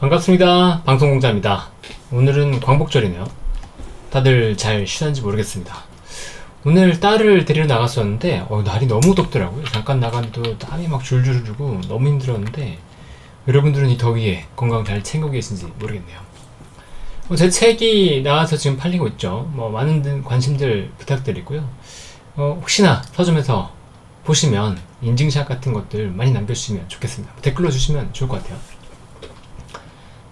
반갑습니다. 방송공자입니다. 오늘은 광복절이네요. 다들 잘 쉬는지 모르겠습니다. 오늘 딸을 데리러 나갔었는데 날이 너무 덥더라고요. 잠깐 나간도 땀이 막 줄줄 흐르고 너무 힘들었는데, 여러분들은 이 더위에 건강 잘 챙기고 계신지 모르겠네요. 제 책이 나와서 지금 팔리고 있죠. 많은 관심들 부탁드리고요. 혹시나 서점에서 보시면 인증샷 같은 것들 많이 남겨주시면 좋겠습니다. 댓글로 주시면 좋을 것 같아요.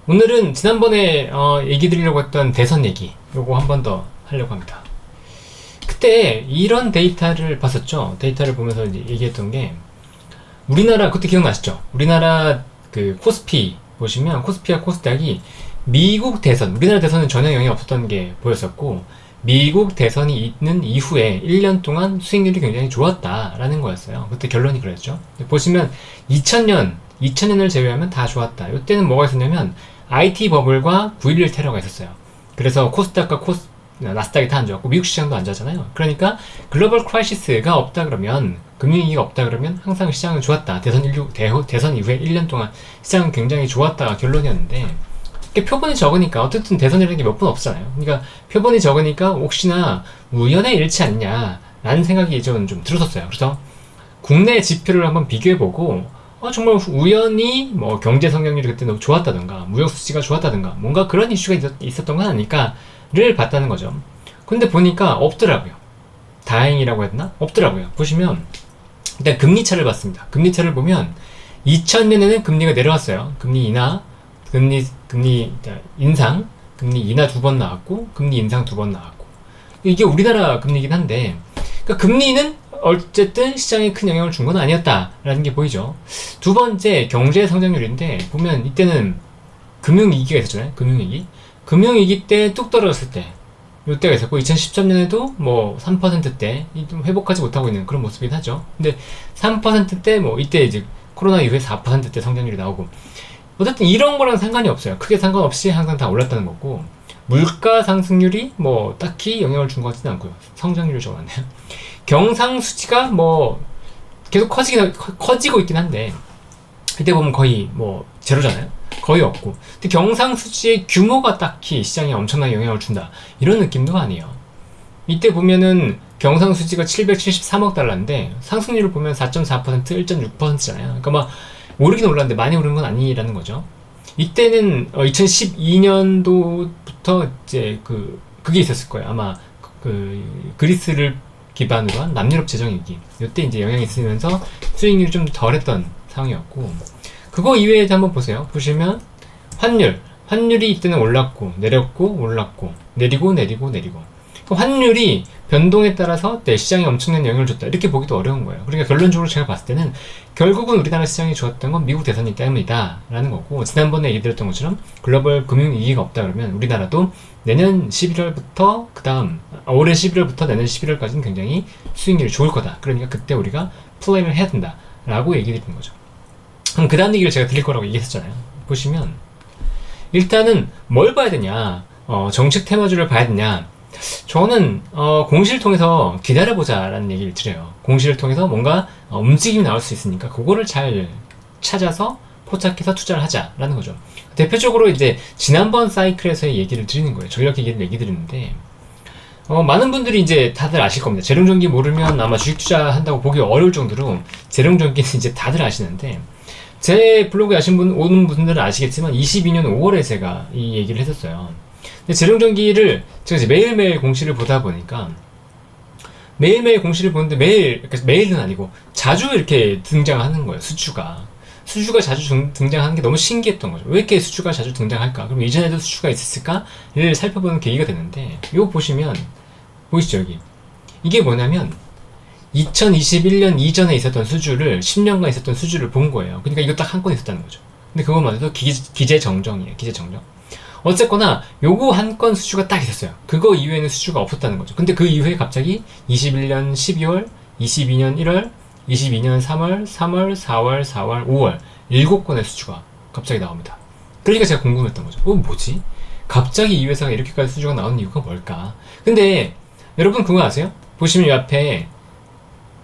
오늘은 지난번에 얘기 드리려고 했던 대선 얘기, 요거 한 번 더 하려고 합니다. 그때 이런 데이터를 봤었죠. 데이터를 보면서 이제 얘기했던 게, 우리나라 그때 기억나시죠? 우리나라 그 코스피 보시면 코스피와 코스닥이 미국 대선, 우리나라 대선은 전혀 영향이 없었던 게 보였었고, 미국 대선이 있는 이후에 1년 동안 수익률이 굉장히 좋았다라는 거였어요. 그때 결론이 그랬죠. 보시면 2000년을 제외하면 다 좋았다. 이때는 뭐가 있었냐면 IT 버블과 9.11 테러가 있었어요. 그래서 코스닥과 나스닥이 다 안 좋았고 미국 시장도 안 좋았잖아요. 그러니까 글로벌 크라이시스가 없다 그러면, 금융위기가 없다 그러면 항상 시장은 좋았다. 대선 이후에 1년 동안 시장은 굉장히 좋았다가 결론이었는데, 표본이 적으니까 어쨌든 대선이라는 게 몇 번 없잖아요. 그러니까 표본이 적으니까 혹시나 우연의 일치 아니냐라는 생각이 좀 들었었어요. 그래서 국내 지표를 한번 비교해보고 정말 우연히 경제 성장률이 그때 너무 좋았다든가 무역 수지가 좋았다든가 뭔가 그런 이슈가 있었던 건 아닐까를 봤다는 거죠. 근데 보니까 없더라고요. 다행이라고 해야 되나? 없더라고요. 보시면 일단 금리차를 봤습니다. 금리차를 보면 2000년에는 금리가 내려왔어요. 금리 인상, 금리 인하 2번 나왔고, 금리 인상 2번 나왔고. 이게 우리나라 금리이긴 한데, 그러니까 금리는 어쨌든 시장에 큰 영향을 준 건 아니었다라는 게 보이죠. 두 번째, 경제 성장률인데, 보면 이때는 금융위기가 있었잖아요. 금융위기 때 뚝 떨어졌을 때, 요때가 있었고, 2013년에도 3%대, 좀 회복하지 못하고 있는 그런 모습이긴 하죠. 근데 3%대, 이때 이제 코로나 이후에 4%대 성장률이 나오고, 어쨌든 이런 거랑 상관이 없어요. 크게 상관없이 항상 다 올랐다는 거고, 물가 상승률이 딱히 영향을 준 것 같지는 않고요. 성장률이 적었네요. 경상수지가 계속 커지고 있긴 한데, 이때 보면 거의 제로잖아요. 거의 없고. 근데 경상수지의 규모가 딱히 시장에 엄청나게 영향을 준다, 이런 느낌도 아니에요. 이때 보면은 경상수지가 773억 달러인데 상승률을 보면 4.4%, 1.6%잖아요. 그러니까 오르긴 올랐는데 많이 오른 건 아니라는 거죠. 이때는 2012년도부터 이제 그게 있었을 거예요. 아마 그리스를 기반으로 한 남유럽 재정위기, 이때 이제 영향이 있으면서 수익률이 좀 덜했던 상황이었고, 그거 이외에도 한번 보세요. 보시면 환율이 이때는 올랐고 내렸고 올랐고 내리고. 환율이 변동에 따라서 시장에 엄청난 영향을 줬다, 이렇게 보기도 어려운 거예요. 그러니까 결론적으로 제가 봤을 때는 결국은 우리나라 시장이 좋았던 건 미국 대선이 때문이다 라는 거고, 지난번에 얘기드렸던 것처럼 글로벌 금융위기가 없다 그러면 우리나라도 내년 11월부터 올해 11월부터 내년 11월까지는 굉장히 수익률이 좋을 거다. 그러니까 그때 우리가 플레이를 해야 된다 라고 얘기 드리는 거죠. 그럼 그 다음 얘기를 제가 드릴 거라고 얘기했었잖아요. 보시면 일단은 뭘 봐야 되냐, 정책 테마주를 봐야 되냐. 저는 공시를 통해서 기다려보자 라는 얘기를 드려요. 공시를 통해서 뭔가 움직임이 나올 수 있으니까 그거를 잘 찾아서 포착해서 투자를 하자 라는 거죠. 대표적으로 이제 지난번 사이클에서의 얘기를 드리는 거예요. 전력 얘기를 드리는데, 많은 분들이 이제 다들 아실 겁니다. 재룡전기 모르면 아마 주식 투자한다고 보기 어려울 정도로 재룡전기는 이제 다들 아시는데, 제 블로그에 오는 분들은 아시겠지만 22년 5월에 제가 이 얘기를 했었어요. 근데 재룡전기를 제가 이제 매일매일 공시를 보다 보니까, 매일매일 공시를 보는데 매일은 아니고 자주 이렇게 등장하는 거예요. 수주가 자주 등장하는 게 너무 신기했던 거죠. 왜 이렇게 수주가 자주 등장할까? 그럼 이전에도 수주가 있었을까를 살펴보는 계기가 되는데, 이거 보시면 보이시죠? 여기 이게 뭐냐면 2021년 이전에 있었던 수주를, 10년간 있었던 수주를 본 거예요. 그러니까 이거 딱 한 건 있었다는 거죠. 근데 그것만으로도 기재정정이에요. 기재정정. 어쨌거나 요거 한 건 수주가 딱 있었어요. 그거 이후에는 수주가 없었다는 거죠. 근데 그 이후에 갑자기 21년 12월, 22년 1월, 22년 3월, 4월, 5월 7건의 수주가 갑자기 나옵니다. 그러니까 제가 궁금했던 거죠. 뭐지? 갑자기 이 회사가 이렇게까지 수주가 나오는 이유가 뭘까? 근데 여러분 그거 아세요? 보시면 이 앞에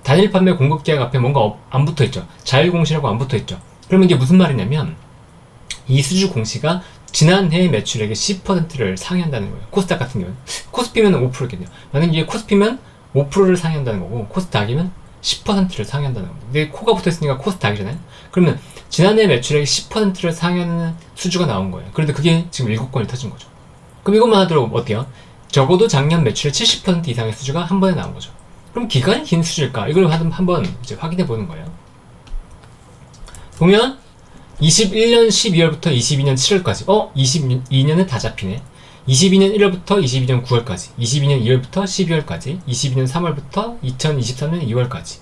단일 판매 공급 계약 앞에 뭔가 안 붙어있죠. 자율공시라고 안 붙어있죠. 그러면 이게 무슨 말이냐면, 이 수주 공시가 지난해 매출액의 10%를 상회한다는 거예요. 코스닥 같은 경우는. 코스피면 5%겠네요. 만약에 이게 코스피면 5%를 상회한다는 거고, 코스닥이면 10%를 상회한다는 겁니다. 근데 코가 붙어 있으니까 코스닥이잖아요. 그러면 지난해 매출액의 10%를 상회하는 수주가 나온 거예요. 그런데 그게 지금 7건이 터진 거죠. 그럼 이것만 하더라도 어때요? 적어도 작년 매출의 70% 이상의 수주가 한 번에 나온 거죠. 그럼 기간이 긴 수주일까? 이걸 한번 이제 확인해 보는 거예요. 보면 21년 12월부터 22년 7월까지 22년은 다 잡히네. 22년 1월부터 22년 9월까지 22년 2월부터 12월까지 22년 3월부터 2023년 2월까지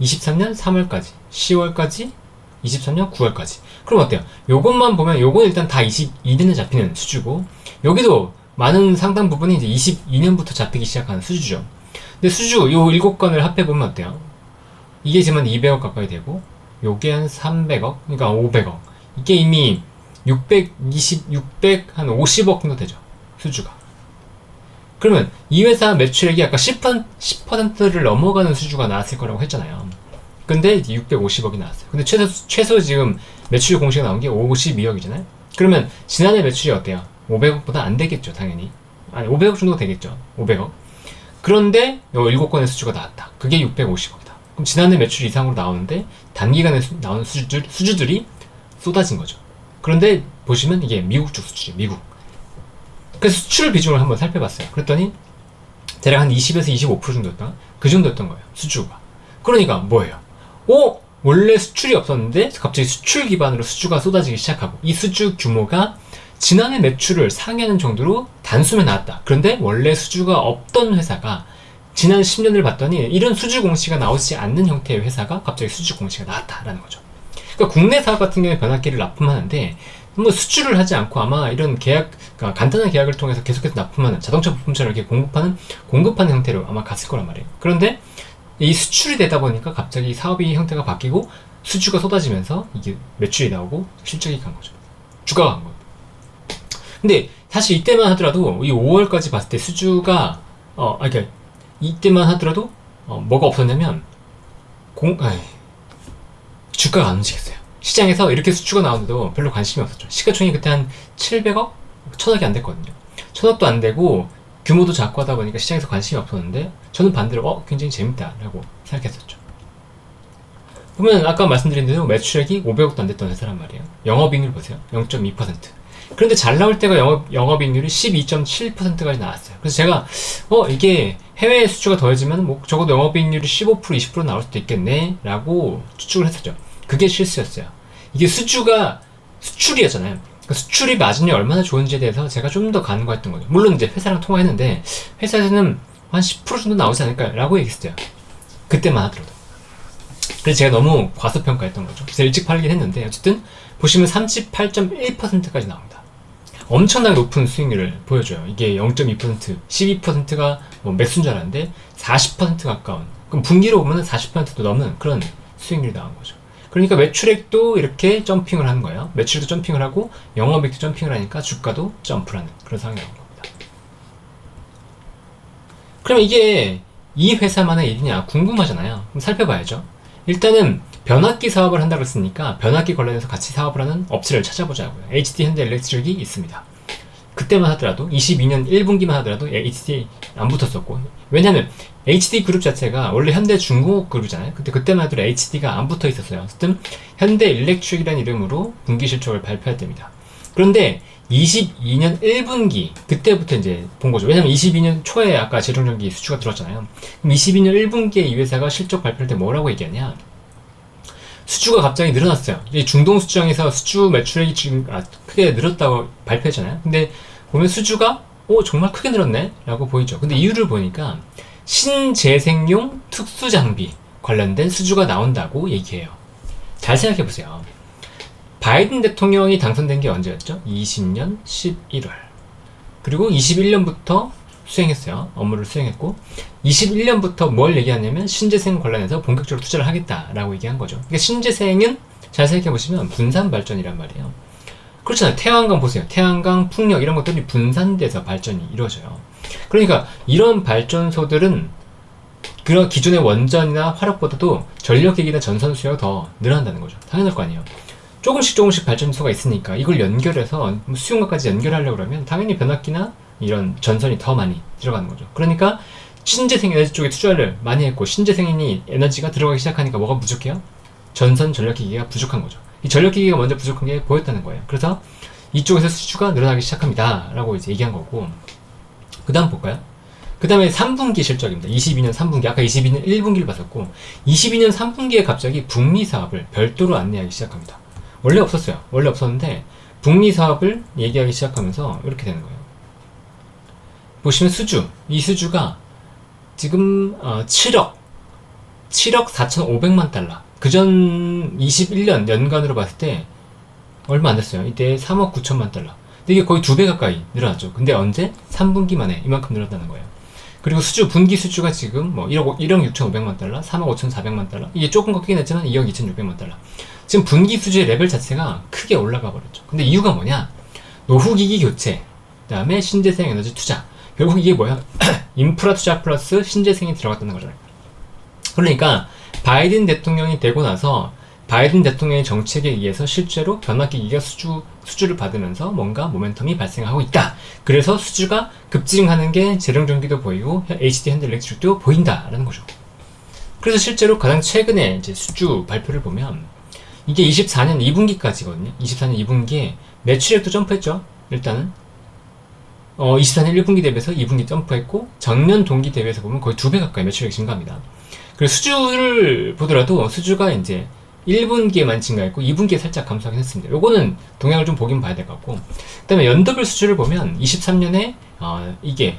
23년 3월까지 10월까지 23년 9월까지. 그럼 어때요? 요것만 보면 요건 일단 다 22년에 잡히는 수주고, 여기도 많은 상당 부분이 이제 22년부터 잡히기 시작하는 수주죠. 근데 수주 요 7건을 합해보면 어때요? 이게 지금 200억 가까이 되고, 요게 한 300억, 그러니까 500억. 이게 이미 650억 정도 되죠. 수주가. 그러면 이 회사 매출액이 아까 10%를 넘어가는 수주가 나왔을 거라고 했잖아요. 근데 이제 650억이 나왔어요. 근데 최소 지금 매출 공시가 나온 게 52억이잖아요. 그러면 지난해 매출이 어때요? 500억보다 안 되겠죠, 당연히. 아니, 500억 정도 되겠죠. 500억. 그런데 요 7건의 수주가 나왔다. 그게 650억이다. 그럼 지난해 매출 이상으로 나오는데 단기간에 나오는 수주들이 쏟아진 거죠. 그런데 보시면 이게 미국 쪽 수주죠. 미국. 그래서 수출 비중을 한번 살펴봤어요. 그랬더니 대략 한 20에서 25% 정도였다. 그 정도였던 거예요. 수주가. 그러니까 뭐예요? 원래 수출이 없었는데 갑자기 수출 기반으로 수주가 쏟아지기 시작하고, 이 수주 규모가 지난해 매출을 상회하는 정도로 단숨에 나왔다. 그런데 원래 수주가 없던 회사가 지난 10년을 봤더니 이런 수주 공시가 나오지 않는 형태의 회사가 갑자기 수주 공시가 나왔다라는 거죠. 그러니까 국내 사업 같은 경우에 변압기를 납품하는데 뭐 수주를 하지 않고 아마 이런 계약, 그러니까 간단한 계약을 통해서 계속해서 납품하는, 자동차 부품처럼 이렇게 공급하는 형태로 아마 갔을 거란 말이에요. 그런데 이 수출이 되다 보니까 갑자기 사업의 형태가 바뀌고 수주가 쏟아지면서 이게 매출이 나오고 실적이 간 거죠. 주가가 간 거예요. 근데 사실 이때만 하더라도 이 5월까지 봤을 때 수주가 그러니까 이때만 하더라도 뭐가 없었냐면 주가가 안 움직였어요. 시장에서 이렇게 수주가 나오는데도 별로 관심이 없었죠. 시가총액이 그때 한 700억? 1000억이 안 됐거든요. 1000억도 안 되고 규모도 작고 하다 보니까 시장에서 관심이 없었는데, 저는 반대로 굉장히 재밌다라고 생각했었죠. 보면 아까 말씀드린 대로 매출액이 500억도 안 됐던 회사란 말이에요. 영업이익률 보세요. 0.2%. 그런데 잘 나올 때가 영업이익률이 12.7%까지 나왔어요. 그래서 제가 이게 해외 수주가 더해지면 뭐 적어도 영업이익률이 15% 20% 나올 수도 있겠네 라고 추측을 했었죠. 그게 실수였어요. 이게 수출이었잖아요. 그러니까 수출이 마진이 얼마나 좋은지에 대해서 제가 좀 더 간과했던 거죠. 물론 이제 회사랑 통화했는데 회사에서는 한 10% 정도 나오지 않을까 라고 얘기했어요. 그때만 하더라도. 그래서 제가 너무 과소평가했던 거죠. 그래서 일찍 팔긴 했는데 어쨌든 보시면 38.1%까지 나옵니다. 엄청나게 높은 수익률을 보여줘요. 이게 0.2%, 12%가 매수인 줄 알았는데 40% 가까운, 그럼 분기로 보면 40%도 넘는 그런 수익률이 나온 거죠. 그러니까 매출액도 이렇게 점핑을 하는 거예요. 매출도 점핑을 하고 영업이익도 점핑을 하니까 주가도 점프를 하는 그런 상황이 나온 겁니다. 그러면 이게 이 회사만의 일이냐 궁금하잖아요. 그럼 살펴봐야죠. 일단은 변압기 사업을 한다고 했으니까 변압기 관련해서 같이 사업을 하는 업체를 찾아보자고요. HD 현대일렉트릭이 있습니다. 그때만 하더라도 22년 1분기만 하더라도 HD 안 붙었었고, 왜냐면 HD 그룹 자체가 원래 현대중공업 그룹이잖아요. 그때만 하더라도 HD가 안 붙어 있었어요. 어쨌든 현대일렉트릭이라는 이름으로 분기 실적을 발표할 때입니다. 그런데 22년 1분기 그때부터 이제 본 거죠. 왜냐면 22년 초에 아까 재정전기 수주가 들어왔잖아요. 그럼 22년 1분기에 이 회사가 실적 발표할 때 뭐라고 얘기하냐? 수주가 갑자기 늘어났어요. 이 중동 수주장에서 수주 매출액이 지금 크게 늘었다고 발표했잖아요. 근데 보면 수주가 정말 크게 늘었네 라고 보이죠. 근데 이유를 보니까 신재생용 특수장비 관련된 수주가 나온다고 얘기해요. 잘 생각해 보세요. 바이든 대통령이 당선된 게 언제였죠? 20년 11월. 그리고 21년부터 수행했어요. 업무를 수행했고 21년부터 뭘 얘기하냐면 신재생 관련해서 본격적으로 투자를 하겠다라고 얘기한 거죠. 그러니까 신재생은 잘 생각해보시면 분산 발전이란 말이에요. 그렇잖아요. 태양광 보세요. 태양광, 풍력 이런 것들이 분산돼서 발전이 이루어져요. 그러니까 이런 발전소들은 그런 기존의 원전이나 화력보다도 전력기기나 전선 수요가 더 늘어난다는 거죠. 당연할 거 아니에요. 조금씩 발전소가 있으니까 이걸 연결해서 수용각까지 연결하려고 그러면 당연히 변압기나 이런 전선이 더 많이 들어가는 거죠. 그러니까 신재생 에너지 쪽에 투자를 많이 했고 신재생이 에너지가 들어가기 시작하니까 뭐가 부족해요? 전선 전력기기가 부족한 거죠. 이 전력기기가 먼저 부족한 게 보였다는 거예요. 그래서 이쪽에서 수주가 늘어나기 시작합니다 라고 이제 얘기한 거고, 그 다음 볼까요? 그 다음에 3분기 실적입니다. 22년 3분기, 아까 22년 1분기를 봤었고 22년 3분기에 갑자기 북미 사업을 별도로 안내하기 시작합니다. 원래 없었어요. 원래 없었는데 북미 사업을 얘기하기 시작하면서 이렇게 되는 거예요. 보시면 수주, 이 수주가 지금 7억 4,500만 달러, 그전 21년 연간으로 봤을 때 얼마 안 됐어요. 이때 3억 9천만 달러. 근데 이게 거의 2배 가까이 늘어났죠. 근데 언제? 3분기 만에 이만큼 늘었다는 거예요. 그리고 수주, 분기 수주가 지금 뭐 1억 6,500만 달러, 3억 5,400만 달러. 이게 조금 꺾이긴 했지만 2억 2,600만 달러. 지금 분기 수주의 레벨 자체가 크게 올라가 버렸죠. 근데 이유가 뭐냐? 노후기기 교체, 그 다음에 신재생 에너지 투자. 결국 이게 뭐야? 인프라 투자 플러스 신재생이 들어갔다는 거잖아요. 그러니까 바이든 대통령이 되고 나서 바이든 대통령의 정책에 의해서 실제로 변압기기가 수주를 받으면서 뭔가 모멘텀이 발생하고 있다. 그래서 수주가 급증하는 게 재룡전기도 보이고 HD 현대 일렉트릭도 보인다라는 거죠. 그래서 실제로 가장 최근에 이제 수주 발표를 보면 이게 24년 2분기까지거든요. 24년 2분기에 매출액도 점프했죠. 일단은 24년 1분기 대비해서 2분기 점프했고 전년 동기 대비해서 보면 거의 2배 가까이 매출액이 증가합니다. 그리고 수주를 보더라도 수주가 이제 1분기에만 증가했고 2분기에 살짝 감소하긴 했습니다. 요거는 동향을 좀 보긴 봐야 될 것 같고, 그 다음에 연도별 수주를 보면 23년에 이게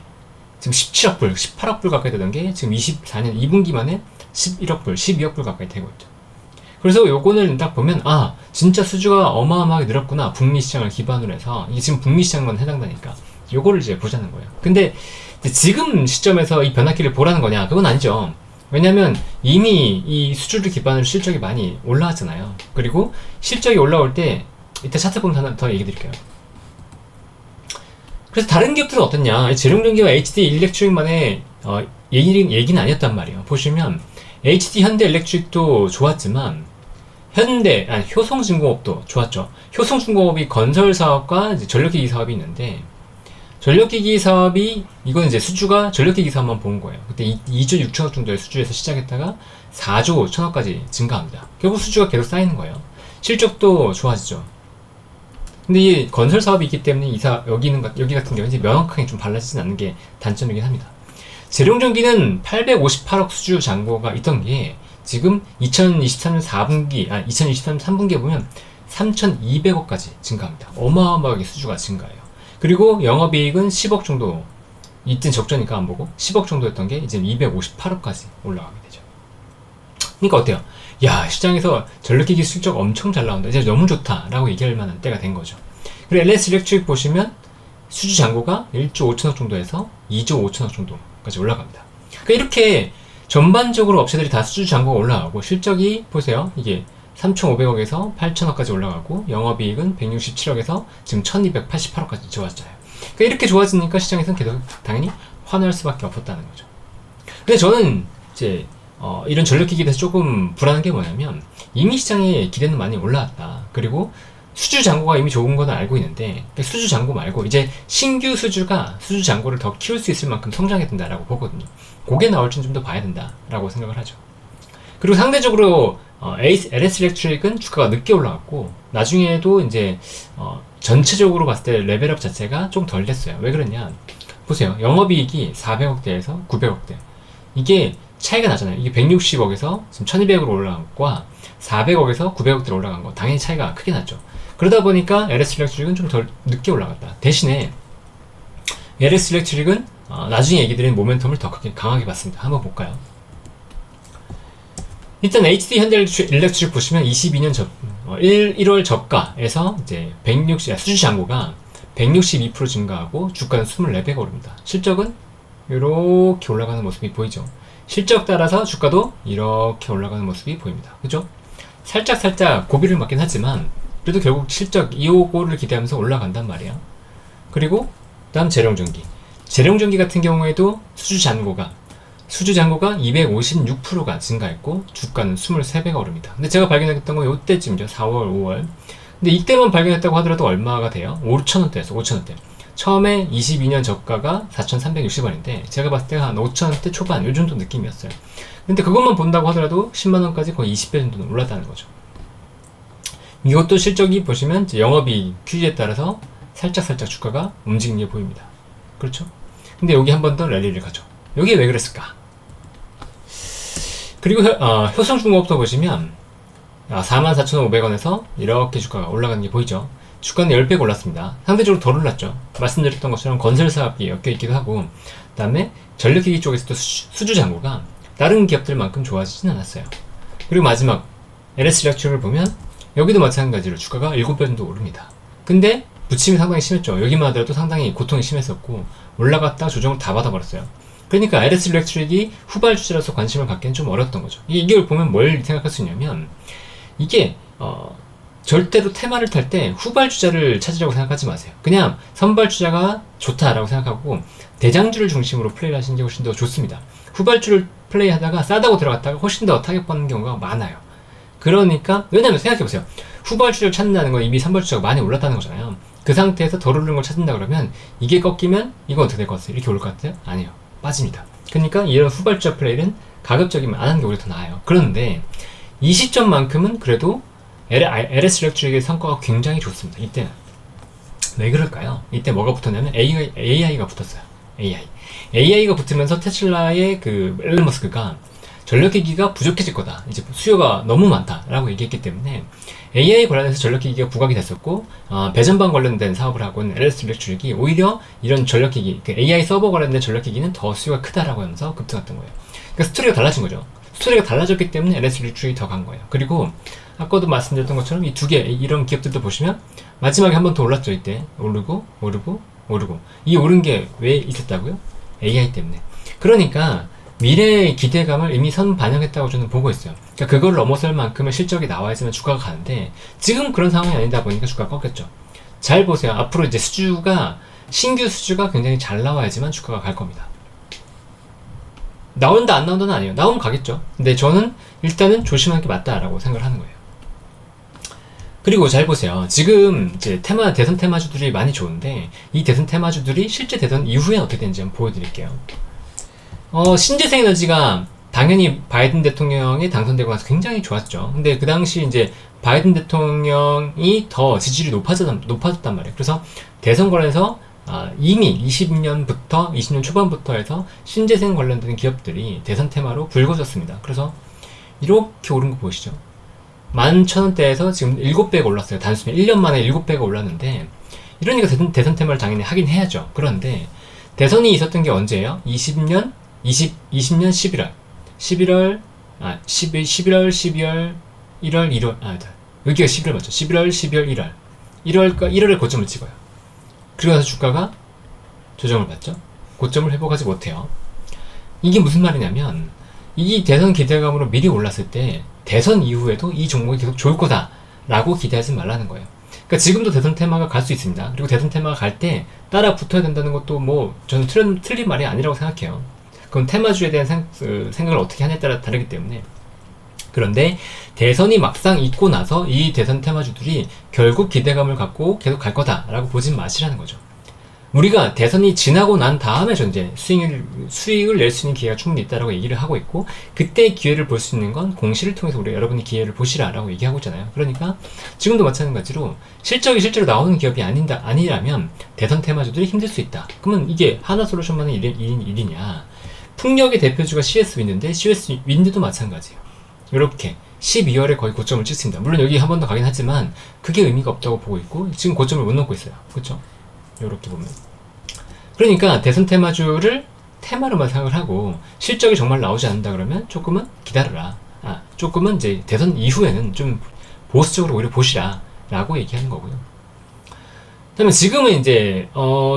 지금 17억 불, 18억 불 가까이 되던 게 지금 24년 2분기 만에 11억 불, 12억 불 가까이 되고 있죠. 그래서 요거는 딱 보면 진짜 수주가 어마어마하게 늘었구나. 북미 시장을 기반으로 해서 이게 지금 북미 시장만 해당되니까 요거를 이제 보자는 거예요. 근데 지금 시점에서 이 변압기를 보라는 거냐? 그건 아니죠. 왜냐면 이미 이 수주를 기반으로 실적이 많이 올라왔잖아요. 그리고 실적이 올라올 때 이따 차트 보면서 하나 더 얘기 드릴게요. 그래서 다른 기업들은 어떻냐? 재룡전기와 HD 일렉트릭만의 얘기는 아니었단 말이에요. 보시면 HD 현대 일렉트릭도 좋았지만 효성중공업도 좋았죠. 효성중공업이 건설 사업과 이제 전력기기 사업이 있는데, 전력기기 사업이, 이건 이제 수주가 전력기기 사업만 본 거예요. 그때 2조 6천억 정도의 수주에서 시작했다가 4조 1천억까지 증가합니다. 결국 수주가 계속 쌓이는 거예요. 실적도 좋아지죠. 근데 이 건설 사업이 있기 때문에 여기 같은 경우는 이제 명확하게 좀 달라지진 않는 게 단점이긴 합니다. 재룡전기는 858억 수주 잔고가 있던 게 지금 2023년 3분기에 보면 3,200억까지 증가합니다. 어마어마하게 수주가 증가해요. 그리고 영업이익은 10억 정도, 이때 적자니까 안 보고 10억 정도였던 게 이제 258억까지 올라가게 되죠. 그러니까 어때요? 야, 시장에서 전력기기 실적 엄청 잘 나온다, 이제 너무 좋다라고 얘기할 만한 때가 된 거죠. 그리고 LS 일렉트릭 보시면 수주 잔고가 1조 5천억 정도에서 2조 5천억 정도까지 올라갑니다. 그러니까 이렇게 전반적으로 업체들이 다 수주 잔고가 올라가고 실적이 보세요. 이게 3,500억에서 8천억까지 올라가고 영업이익은 167억에서 지금 1,288억까지 좋아졌어요. 그러니까 이렇게 좋아지니까 시장에서는 계속 당연히 환호할 수밖에 없었다는 거죠. 근데 저는 이제 이런 전력기기에 대해서 조금 불안한 게 뭐냐면, 이미 시장의 기대는 많이 올라왔다. 그리고 수주 잔고가 이미 좋은 건 알고 있는데, 수주 잔고 말고 이제 신규 수주가 수주 잔고를 더 키울 수 있을 만큼 성장해야 된다라고 보거든요. 그게 나올지는 좀 더 봐야 된다라고 생각을 하죠. 그리고 상대적으로 LS 일렉트릭은 주가가 늦게 올라갔고, 나중에도 이제 전체적으로 봤을 때 레벨업 자체가 좀 덜 됐어요. 왜 그러냐? 보세요. 영업이익이 400억대에서 900억대. 이게 차이가 나잖아요. 이게 160억에서 지금 1200억으로 올라간 것과 400억에서 900억대로 올라간 거, 당연히 차이가 크게 났죠. 그러다 보니까 LS 일렉트릭은 좀 덜 늦게 올라갔다. 대신에 LS 일렉트릭은 나중에 얘기 드린 모멘텀을 더 크게 강하게 봤습니다. 한번 볼까요? 일단 HD 현대 일렉트릭 보시면 22년 1월 저가에서 이제 수주 잔고가 162% 증가하고 주가는 24배가 오릅니다. 실적은 이렇게 올라가는 모습이 보이죠. 실적 따라서 주가도 이렇게 올라가는 모습이 보입니다. 그죠? 살짝 고비를 맞긴 하지만 그래도 결국 실적 이거를 기대하면서 올라간단 말이야. 그리고 다음 재룡전기 같은 경우에도 수주 잔고가 수주 잔고가 256%가 증가했고 주가는 23배가 오릅니다. 근데 제가 발견했던 건 이때쯤이죠. 4월, 5월. 근데 이때만 발견했다고 하더라도 얼마가 돼요? 5,000원대였어. 5,000원대. 처음에 22년 저가가 4,360원인데 제가 봤을 때 한 5,000원대 초반 요 정도 느낌이었어요. 근데 그것만 본다고 하더라도 10만원까지 거의 20배 정도는 올랐다는 거죠. 이것도 실적이 보시면 이제 영업이익 QG에 따라서 살짝살짝 주가가 움직이는 게 보입니다. 그렇죠? 근데 여기 한 번 더 랠리를 가죠. 여기 왜 그랬을까? 그리고 효성중공업도 보시면 44,500원에서 이렇게 주가가 올라가는 게 보이죠? 주가는 10배가 올랐습니다. 상대적으로 덜 올랐죠. 말씀드렸던 것처럼 건설사업이 엮여있기도 하고 그 다음에 전력기기 쪽에서도 수주잔고가 다른 기업들만큼 좋아지진 않았어요. 그리고 마지막 LS일렉트릭을 보면 여기도 마찬가지로 주가가 7배 정도 오릅니다. 근데 부침이 상당히 심했죠. 여기만 하더라도 상당히 고통이 심했었고 올라갔다 조정을 다 받아버렸어요. 그러니까 LS일렉트릭이 후발주자로서 관심을 갖기는 좀 어려웠던 거죠. 이걸 보면 뭘 생각할 수 있냐면 이게 절대로 테마를 탈 때 후발주자를 찾으려고 생각하지 마세요. 그냥 선발주자가 좋다라고 생각하고 대장주를 중심으로 플레이를 하시는 게 훨씬 더 좋습니다. 후발주를 플레이하다가 싸다고 들어갔다가 훨씬 더 타격받는 경우가 많아요. 그러니까 왜냐면 생각해보세요. 후발주를 찾는다는 건 이미 선발주자가 많이 올랐다는 거잖아요. 그 상태에서 덜 오르는 걸 찾는다 그러면 이게 꺾이면 이건 어떻게 될 것 같아요? 이렇게 올 것 같아요? 아니요. 빠집니다. 그러니까 이런 후발주자 플레이는 가급적이면 안 하는 게 오히려 더 나아요. 그런데 이 시점만큼은 그래도 LS일렉트릭의 성과가 굉장히 좋습니다. 이때는. 왜 그럴까요? 이때 뭐가 붙었냐면 AI가 붙었어요. AI가 붙으면서 테슬라의 그 앨런 머스크가 전력기기가 부족해질 거다. 이제 수요가 너무 많다라고 얘기했기 때문에 AI 관련해서 전력기기가 부각이 됐었고 배전방 관련된 사업을 하고 있는 LS일렉트릭이 오히려 이런 전력기기, 그 AI 서버 관련된 전력기기는 더 수요가 크다라고 하면서 급등했던 거예요. 그러니까 스토리가 달라진 거죠. 스토리가 달라졌기 때문에 LS일렉트릭이 더 간 거예요. 그리고 아까도 말씀드렸던 것처럼 이 두 개 이런 기업들도 보시면 마지막에 한 번 더 올랐죠. 이때 오르고 이 오른 게 왜 있었다고요? AI 때문에. 그러니까 미래의 기대감을 이미 선반영했다고 저는 보고 있어요. 그러니까 그걸 넘어설 만큼의 실적이 나와야지만 주가가 가는데 지금 그런 상황이 아니다 보니까 주가가 꺾였죠. 잘 보세요. 앞으로 이제 신규 수주가 굉장히 잘 나와야지만 주가가 갈 겁니다. 나온다 안 나온다는 아니에요. 나오면 가겠죠. 근데 저는 일단은 조심하는 게 맞다라고 생각을 하는 거예요. 그리고 잘 보세요. 지금 이제 대선 테마주들이 많이 좋은데 이 대선 테마주들이 실제 대선 이후에 어떻게 되는지 한번 보여드릴게요. 신재생에너지가 당연히 바이든 대통령이 당선되고 나서 굉장히 좋았죠. 근데 그 당시 이제 바이든 대통령이 더 지지율이 높아졌단 말이에요. 그래서 대선 관련해서 이미 20년 초반부터 해서 신재생 관련된 기업들이 대선 테마로 불거졌습니다. 그래서 이렇게 오른 거 보이시죠? 11,000원대에서 지금 7배가 올랐어요. 단순히 1년 만에 7배가 올랐는데 이러니까 대선 테마를 당연히 하긴 해야죠. 그런데 대선이 있었던 게 언제예요? 20년 11월 12월 1월 1월 여기가 11월 맞죠? 11월 12월 1월에 고점을 찍어요. 그러고 나서 주가가 조정을 받죠. 고점을 회복하지 못해요. 이게 무슨 말이냐면 이 대선 기대감으로 미리 올랐을 때 대선 이후에도 이 종목이 계속 좋을 거다 라고 기대하지 말라는 거예요. 그러니까 지금도 대선 테마가 갈 수 있습니다. 그리고 대선 테마가 갈 때 따라 붙어야 된다는 것도 저는 틀린 말이 아니라고 생각해요. 그건 테마주에 대한 생각을 어떻게 하냐에 따라 다르기 때문에. 그런데 대선이 막상 있고 나서 이 대선 테마주들이 결국 기대감을 갖고 계속 갈 거다라고 보진 마시라는 거죠. 우리가 대선이 지나고 난 다음에 이제 수익을 낼 수 있는 기회가 충분히 있다라고 얘기를 하고 있고 그때 기회를 볼 수 있는 건 공시를 통해서 여러분이 기회를 보시라라고 얘기하고 있잖아요. 그러니까 지금도 마찬가지로 실적이 실제로 나오는 기업이 아니라면 대선 테마주들이 힘들 수 있다. 그러면 이게 하나솔루션만의 일이냐? 풍력의 대표주가 CS 윈드인데 CS 윈드도 마찬가지예요. 이렇게 12월에 거의 고점을 찍습니다. 물론 여기 한 번 더 가긴 하지만 그게 의미가 없다고 보고 있고 지금 고점을 못 넘고 있어요. 그렇죠? 이렇게 보면. 그러니까 대선 테마주를 테마로만 생각을 하고 실적이 정말 나오지 않는다 그러면 조금은 기다려라. 조금은 이제 대선 이후에는 좀 보수적으로 오히려 보시라 라고 얘기하는 거고요. 그다음에 지금은 이제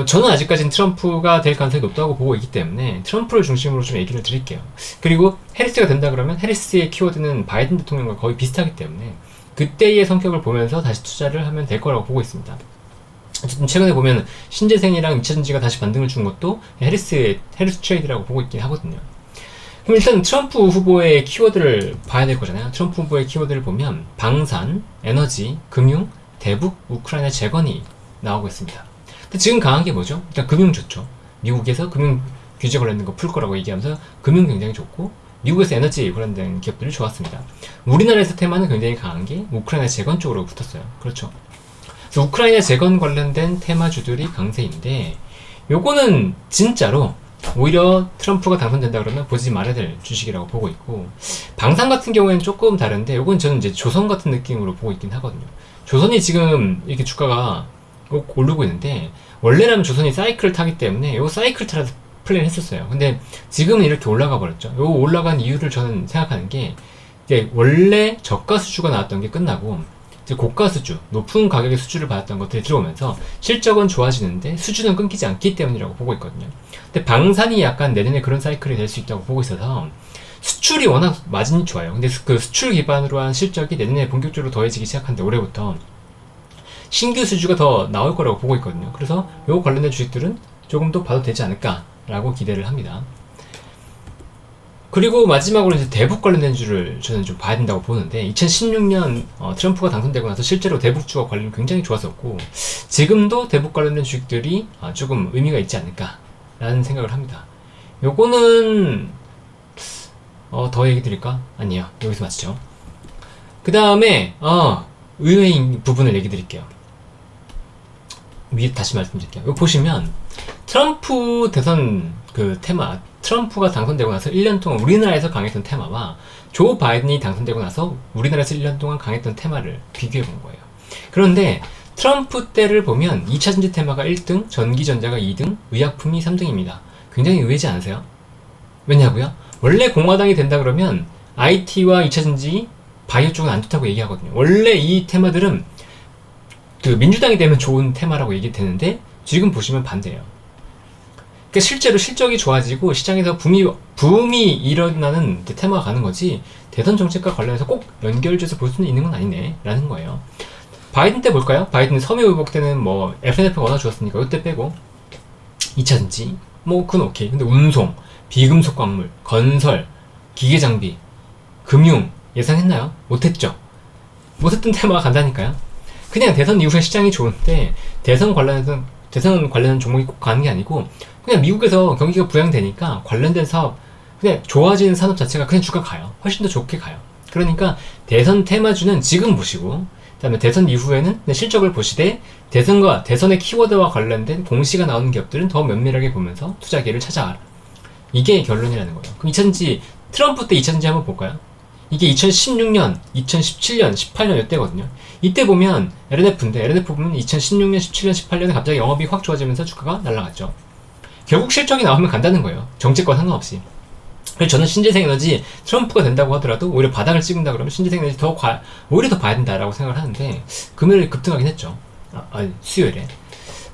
저는 아직까지는 트럼프가 될 가능성이 높다고 보고 있기 때문에 트럼프를 중심으로 좀 얘기를 드릴게요. 그리고 해리스가 된다 그러면 해리스의 키워드는 바이든 대통령과 거의 비슷하기 때문에 그때의 성격을 보면서 다시 투자를 하면 될 거라고 보고 있습니다. 최근에 보면 신재생이랑 2차전지가 다시 반등을 준 것도 해리스 트레이드라고 보고 있긴 하거든요. 그럼 일단 트럼프 후보의 키워드를 봐야 될 거잖아요. 트럼프 후보의 키워드를 보면 방산, 에너지, 금융, 대북, 우크라이나 재건이 나오고 있습니다. 근데 지금 강한 게 뭐죠? 일단 금융 좋죠. 미국에서 금융 규제 관련된 거 풀 거라고 얘기하면서 금융 굉장히 좋고, 미국에서 에너지 관련된 기업들이 좋았습니다. 우리나라에서 테마는 굉장히 강한 게 우크라이나 재건 쪽으로 붙었어요. 그렇죠. 그래서 우크라이나 재건 관련된 테마주들이 강세인데, 요거는 진짜로 오히려 트럼프가 당선된다 그러면 보지 말아야 될 주식이라고 보고 있고, 방산 같은 경우에는 조금 다른데, 요건 저는 이제 조선 같은 느낌으로 보고 있긴 하거든요. 조선이 지금 이렇게 주가가 오르고 있는데, 원래라면 조선이 사이클을 타기 때문에 요 사이클 타라서 플랜 했었어요. 근데 지금은 이렇게 올라가 버렸죠. 요 올라간 이유를 저는 생각하는 게, 이제 원래 저가 수주가 나왔던 게 끝나고 이제 고가 수주, 높은 가격의 수주를 받았던 것들이 들어오면서 실적은 좋아지는데 수주는 끊기지 않기 때문이라고 보고 있거든요. 근데 방산이 약간 내년에 그런 사이클이 될 수 있다고 보고 있어서, 수출이 워낙 마진이 좋아요. 근데 그 수출 기반으로 한 실적이 내년에 본격적으로 더해지기 시작하는데, 올해부터 신규 수주가 더 나올 거라고 보고 있거든요. 그래서 요 관련된 주식들은 조금 더 봐도 되지 않을까라고 기대를 합니다. 그리고 마지막으로 이제 대북 관련된 주를 저는 좀 봐야 된다고 보는데, 2016년 트럼프가 당선되고 나서 실제로 대북주가 관련 굉장히 좋았었고, 지금도 대북 관련된 주식들이 조금 의미가 있지 않을까라는 생각을 합니다. 요거는 더 얘기 드릴까? 아니요, 여기서 마치죠. 그 다음에 의외인 부분을 얘기 드릴게요. 위에 다시 말씀드릴게요. 여기 보시면 트럼프 대선 그 테마, 트럼프가 당선되고 나서 1년 동안 우리나라에서 강했던 테마와 조 바이든이 당선되고 나서 우리나라에서 1년 동안 강했던 테마를 비교해 본 거예요. 그런데 트럼프 때를 보면 2차전지 테마가 1등, 전기전자가 2등, 의약품이 3등입니다. 굉장히 의외지 않으세요? 왜냐고요? 원래 공화당이 된다 그러면 IT와 2차전지, 바이오 쪽은 안 좋다고 얘기하거든요. 원래 이 테마들은 그 민주당이 되면 좋은 테마라고 얘기되는데, 지금 보시면 반대예요. 그러니까 실제로 실적이 좋아지고 시장에서 붐이 일어나는 테마가 가는 거지, 대선 정책과 관련해서 꼭 연결돼서 볼 수는 있는 건 아니네 라는 거예요. 바이든 때 볼까요? 바이든 섬유의복 때는 뭐 FNF가 워낙 좋았으니까 이때 빼고, 2차전지 뭐 그건 오케이. 근데 운송, 비금속 광물, 건설, 기계장비, 금융 예상했나요? 못했죠. 못했던 테마가 간다니까요. 그냥 대선 이후에 시장이 좋은데 대선 관련된 종목이 꼭 가는 게 아니고, 그냥 미국에서 경기가 부양되니까 관련된 사업, 그냥 좋아지는 산업 자체가 그냥 주가 가요. 훨씬 더 좋게 가요. 그러니까 대선 테마주는 지금 보시고, 그 다음에 대선 이후에는 실적을 보시되, 대선과 대선의 키워드와 관련된 공시가 나오는 기업들은 더 면밀하게 보면서 투자 기회를 찾아가라. 이게 결론이라는 거예요. 그럼 2000지 트럼프 때 2000지 한번 볼까요? 이게 2016년, 2017년, 18년 이때거든요. 이때 보면 LNF인데, LNF 보면 2016년, 17년, 18년에 갑자기 영업이 확 좋아지면서 주가가 날아갔죠. 결국 실적이 나오면 간다는 거예요. 정책과 상관없이. 그래서 저는 신재생에너지 트럼프가 된다고 하더라도 오히려 바닥을 찍는다 그러면 신재생에너지 오히려 더 봐야 된다라고 생각을 하는데, 금요일에 급등하긴 했죠. 수요일에.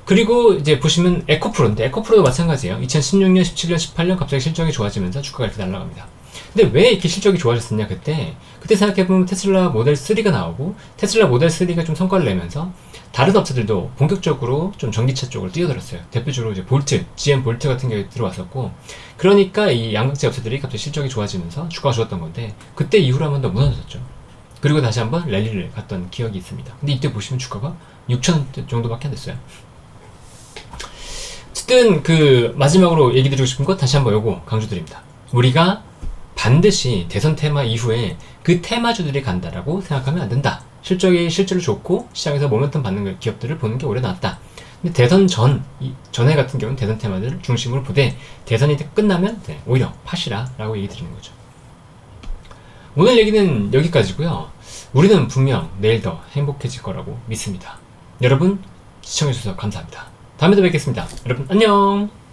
그리고 이제 보시면 에코프로인데, 에코프로도 마찬가지예요. 2016년, 17년, 18년 갑자기 실적이 좋아지면서 주가가 이렇게 날아갑니다. 근데 왜 이렇게 실적이 좋아졌었냐, 그때 생각해보면 테슬라 모델 3가 나오고, 테슬라 모델 3가 좀 성과를 내면서 다른 업체들도 본격적으로 좀 전기차 쪽으로 뛰어들었어요. 대표적으로 이제 볼트, GM 볼트 같은 게 들어왔었고, 그러니까 이 양극재 업체들이 갑자기 실적이 좋아지면서 주가가 좋았던 건데, 그때 이후로 한 번 더 무너졌죠. 그리고 다시 한번 랠리를 갔던 기억이 있습니다. 근데 이때 보시면 주가가 6,000원 정도밖에 안 됐어요. 어쨌든 그 마지막으로 얘기 드리고 싶은 것 다시 한번 요거 강조드립니다. 우리가 반드시 대선 테마 이후에 그 테마주들이 간다라고 생각하면 안 된다. 실적이 실제로 좋고 시장에서 모멘텀 받는 기업들을 보는 게 오히려 낫다. 근데 대선 전에 같은 경우는 대선 테마들을 중심으로 보되, 대선이 끝나면 오히려 팟이라 라고 얘기 드리는 거죠. 오늘 얘기는 여기까지고요. 우리는 분명 내일 더 행복해질 거라고 믿습니다. 여러분 시청해주셔서 감사합니다. 다음에 또 뵙겠습니다. 여러분 안녕.